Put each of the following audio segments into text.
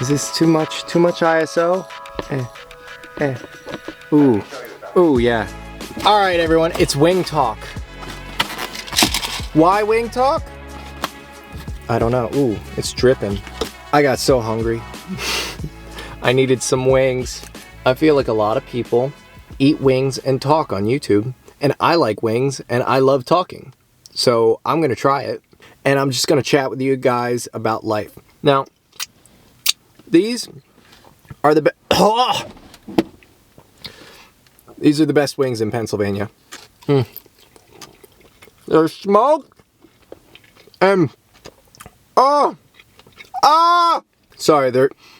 Is this too much ISO? Ooh. Ooh, yeah. All right, everyone, it's wing talk. Why wing talk? I don't know. Ooh, it's dripping. I got so hungry. I needed some wings. I feel like a lot of people eat wings and talk on YouTube, and I like wings and I love talking. So I'm gonna try it, and I'm just gonna chat with you guys about life. Now, these are the best. These are the best wings in Pennsylvania. They're smoked and sorry,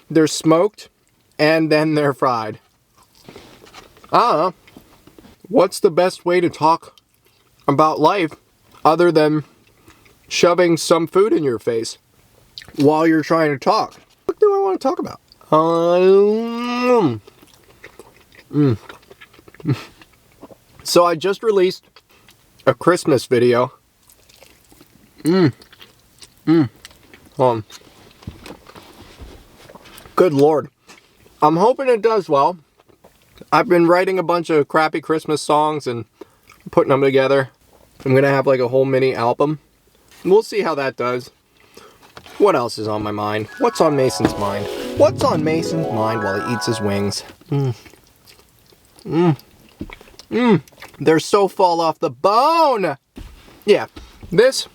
they're smoked and then they're fried. I don't know. What's the best way to talk about life other than shoving some food in your face while you're trying to talk? What do I want to talk about? So I just released a Christmas video. Good Lord. I'm hoping it does well. I've been writing a bunch of crappy Christmas songs and putting them together. I'm gonna have like a whole mini album. We'll see how that does. What else is on my mind? What's on Mason's mind? What's on Mason's mind while he eats his wings? They're so fall off the bone! Yeah, this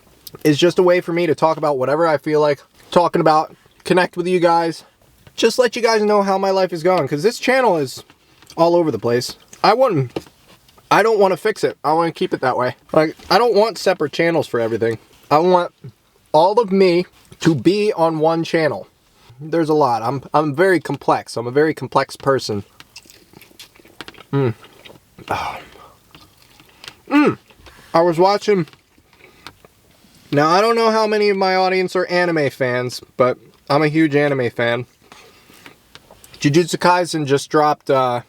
is just a way for me to talk about whatever I feel like talking about, connect with you guys, just let you guys know how my life is going, because this channel is all over the place. I don't want to fix it. I want to keep it that way. Like, I don't want separate channels for everything. I want all of me to be on one channel. There's a lot. I'm very complex. I'm a very complex person. I was watching. Now, I don't know how many of my audience are anime fans, but I'm a huge anime fan. Jujutsu Kaisen just dropped a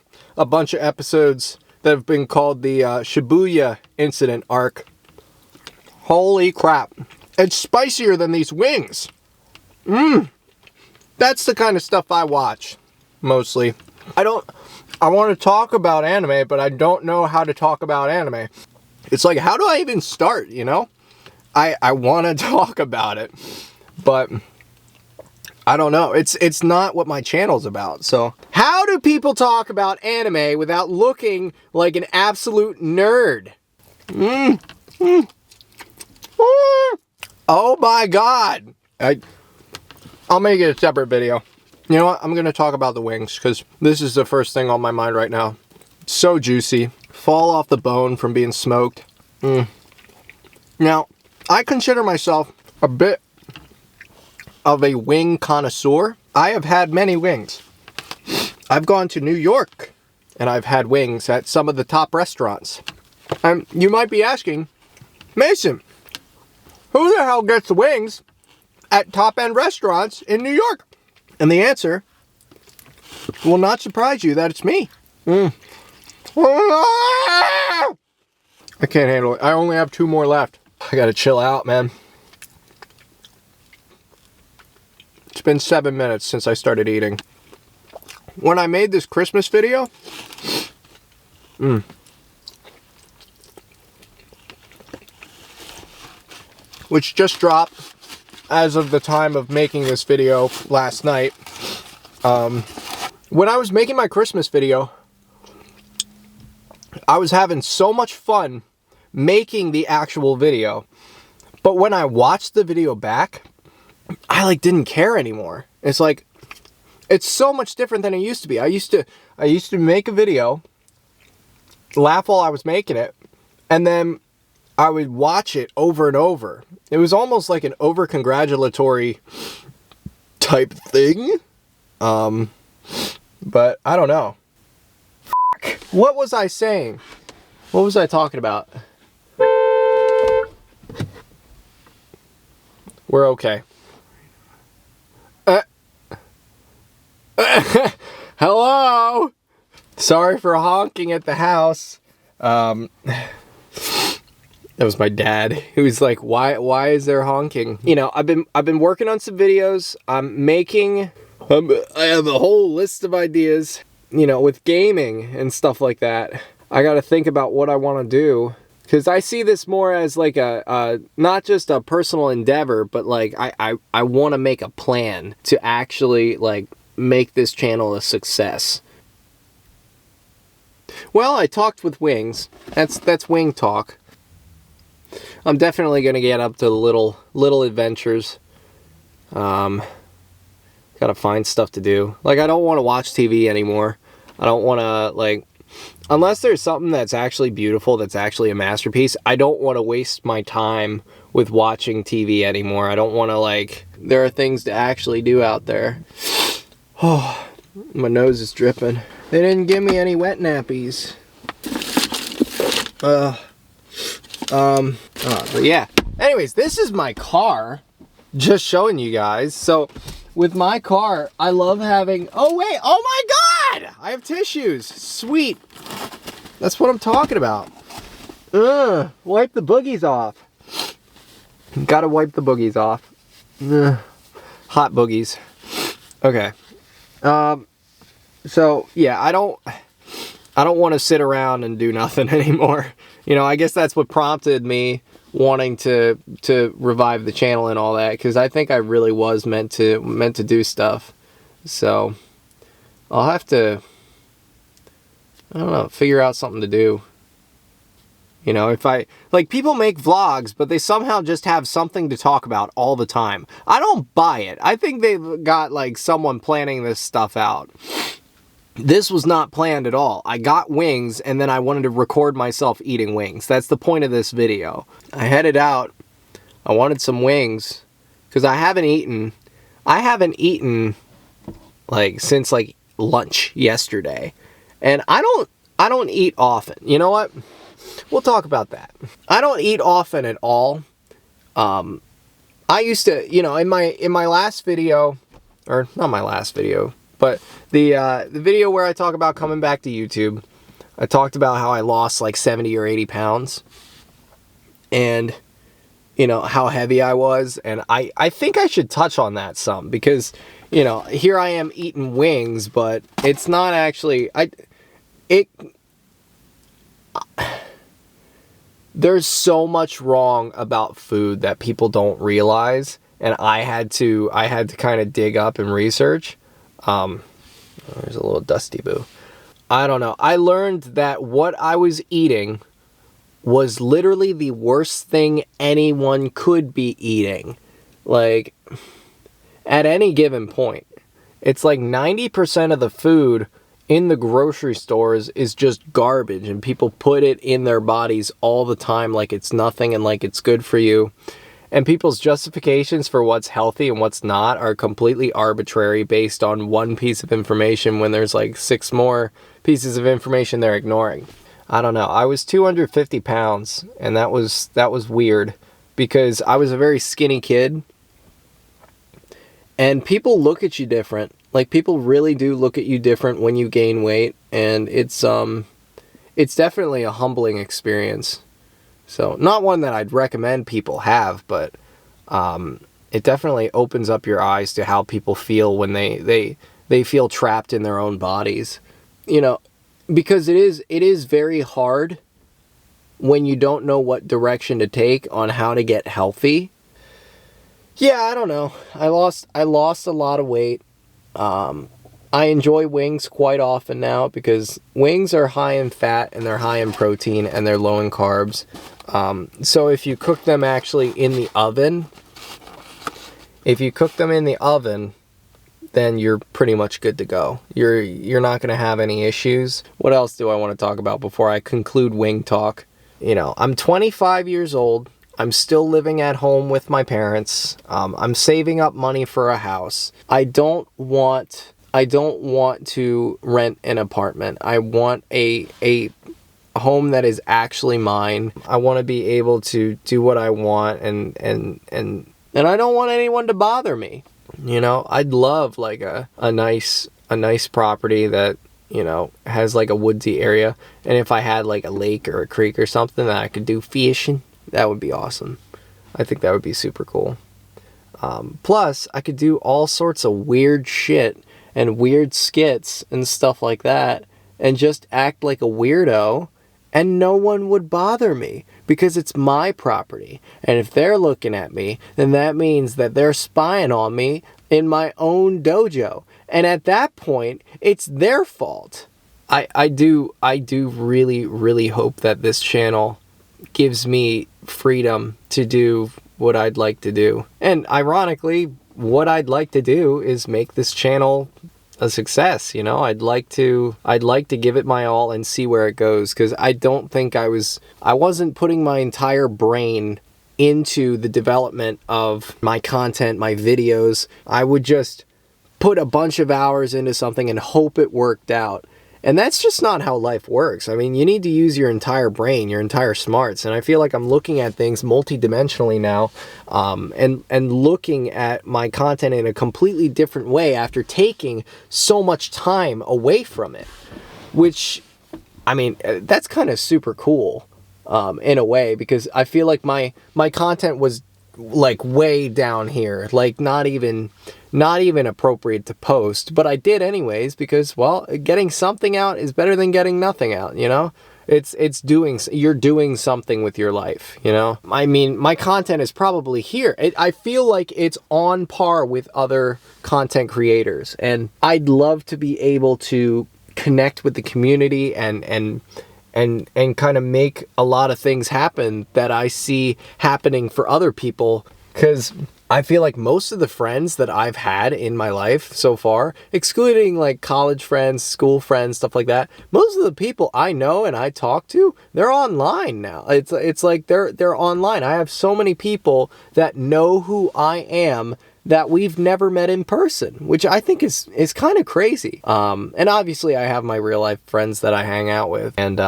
bunch of episodes that have been called the Shibuya Incident arc. Holy crap. It's spicier than these wings. That's the kind of stuff I watch, mostly. I want to talk about anime, but I don't know how to talk about anime. It's like, how do I even start, you know? I want to talk about it, but I don't know. It's not what my channel's about. So how do people talk about anime without looking like an absolute nerd? Oh my God. I'll make it a separate video. You know what? I'm going to talk about the wings because this is the first thing on my mind right now. So juicy. Fall off the bone from being smoked. Now, I consider myself a bit of a wing connoisseur. I have had many wings. I've gone to New York and I've had wings at some of the top restaurants. And you might be asking, Mason, who the hell gets wings at top-end restaurants in New York? And the answer will not surprise you that it's me. I can't handle it. I only have 2 more left. I gotta chill out, man. It's been 7 minutes since I started eating. When I made this Christmas video, which just dropped as of the time of making this video last night, when I was making my Christmas video, I was having so much fun making the actual video, but when I watched the video back, I like didn't care anymore. It's like, it's so much different than it used to be. I used to make a video, laugh while I was making it, and then I would watch it over and over. It was almost like an over-congratulatory type thing. But I don't know. What was I saying? What was I talking about? We're okay. Hello? Sorry for honking at the house. That was my dad. He was like, why is there honking? You know, I've been working on some videos. I'm making I have a whole list of ideas, you know, with gaming and stuff like that. I got to think about what I want to do, because I see this more as like not just a personal endeavor, but like I want to make a plan to actually like make this channel a success. Well, I talked with Wings. That's Wing Talk. I'm definitely gonna get up to little adventures. Gotta find stuff to do. Like, I don't want to watch TV anymore. I don't want to, like, unless there's something that's actually beautiful, that's actually a masterpiece, I don't want to waste my time with watching TV anymore. I don't want to, like, there are things to actually do out there. Oh, my nose is dripping. They didn't give me any wet nappies. But yeah. Anyways, this is my car. Just showing you guys. So, with my car, I love having... Oh, wait! Oh my god! I have tissues! Sweet! That's what I'm talking about. Wipe the boogies off. Gotta wipe the boogies off. Hot boogies. Okay. So, yeah, I don't want to sit around and do nothing anymore. You know, I guess that's what prompted me wanting to revive the channel and all that, because I think I really was meant to do stuff. So I'll have to, I don't know, figure out something to do. You know, if I, like, people make vlogs, but they somehow just have something to talk about all the time. I don't buy it. I think they've got, like, someone planning this stuff out. This was not planned at all. I got wings, and then I wanted to record myself eating wings. That's the point of this video. I headed out. I wanted some wings, because I haven't eaten, like, since, like, lunch yesterday. And I don't eat often. You know what? We'll talk about that. I don't eat often at all. I used to, you know, in my last video, or not my last video, but the video where I talk about coming back to YouTube, I talked about how I lost like 70 or 80 pounds. And, you know, how heavy I was. And I think I should touch on that some, because, you know, here I am eating wings, but it's not actually, there's so much wrong about food that people don't realize. And I had to kind of dig up and research. There's a little dusty boo. I don't know. I learned that what I was eating was literally the worst thing anyone could be eating. Like, at any given point. It's like 90% of the food in the grocery stores is just garbage, and people put it in their bodies all the time like it's nothing and like it's good for you. And people's justifications for what's healthy and what's not are completely arbitrary based on one piece of information when there's like 6 more pieces of information they're ignoring. I don't know. I was 250 pounds, and that was weird, because I was a very skinny kid. And people look at you different. Like, people really do look at you different when you gain weight, and it's definitely a humbling experience. So, not one that I'd recommend people have, but it definitely opens up your eyes to how people feel when they feel trapped in their own bodies. You know, because it is very hard when you don't know what direction to take on how to get healthy. Yeah, I don't know. I lost a lot of weight. I enjoy wings quite often now, because wings are high in fat and they're high in protein and they're low in carbs. So if you cook them actually in the oven, then you're pretty much good to go. You're not going to have any issues. What else do I want to talk about before I conclude wing talk? You know, I'm 25 years old. I'm still living at home with my parents. I'm saving up money for a house. I don't want to rent an apartment. I want a home that is actually mine. I want to be able to do what I want, and I don't want anyone to bother me. You know, I'd love like a nice property that, you know, has like a woodsy area, and if I had like a lake or a creek or something that I could do fishing, that would be awesome. I think that would be super cool. Plus, I could do all sorts of weird shit and weird skits and stuff like that and just act like a weirdo, and no one would bother me because it's my property. And if they're looking at me, then that means that they're spying on me in my own dojo. And at that point, it's their fault. I do really, really hope that this channel gives me freedom to do what I'd like to do. And ironically, what I'd like to do is make this channel a success. You know, I'd like to give it my all and see where it goes, because I don't think I wasn't putting my entire brain into the development of my content, my videos. I would just put a bunch of hours into something and hope it worked out. And that's just not how life works. I mean, you need to use your entire brain, your entire smarts. And I feel like I'm looking at things multidimensionally now, and looking at my content in a completely different way after taking so much time away from it. Which, I mean, that's kind of super cool in a way, because I feel like my content was like way down here, like not even appropriate to post, but I did anyways, because, well, getting something out is better than getting nothing out, you know? You're doing something with your life, you know? I mean, my content is probably here. I feel like it's on par with other content creators, and I'd love to be able to connect with the community and kind of make a lot of things happen that I see happening for other people. Because I feel like most of the friends that I've had in my life so far, excluding like college friends, school friends, stuff like that, most of the people I know and I talk to, they're online now. It's like they're online. I have so many people that know who I am that we've never met in person, which I think is kind of crazy. And obviously I have my real life friends that I hang out with. And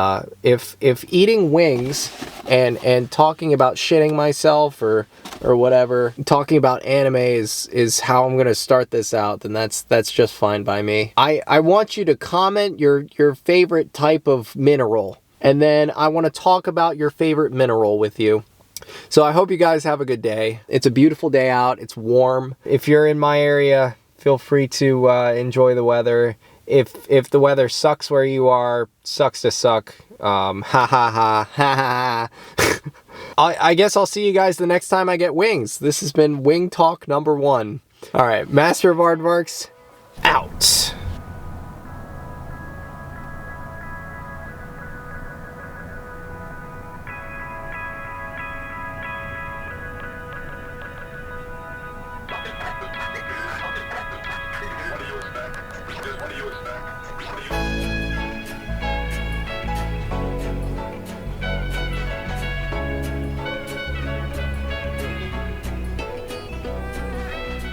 if eating wings and talking about shitting myself or whatever, talking about anime is how I'm gonna start this out, then that's just fine by me. I want you to comment your favorite type of mineral, and then I want to talk about your favorite mineral with you. So I hope you guys have a good day. It's a beautiful day out. It's warm. If you're in my area, feel free to enjoy the weather. If the weather sucks where you are, sucks to suck. Ha ha ha ha ha. I guess I'll see you guys the next time I get wings. This has been Wing Talk number 1. All right, Masterofaardvarks, out.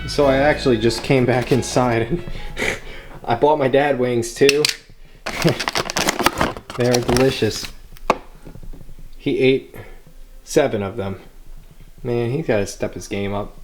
So I actually just came back inside and I bought my dad wings too. They are delicious. He ate 7 of them. Man, he's got to step his game up.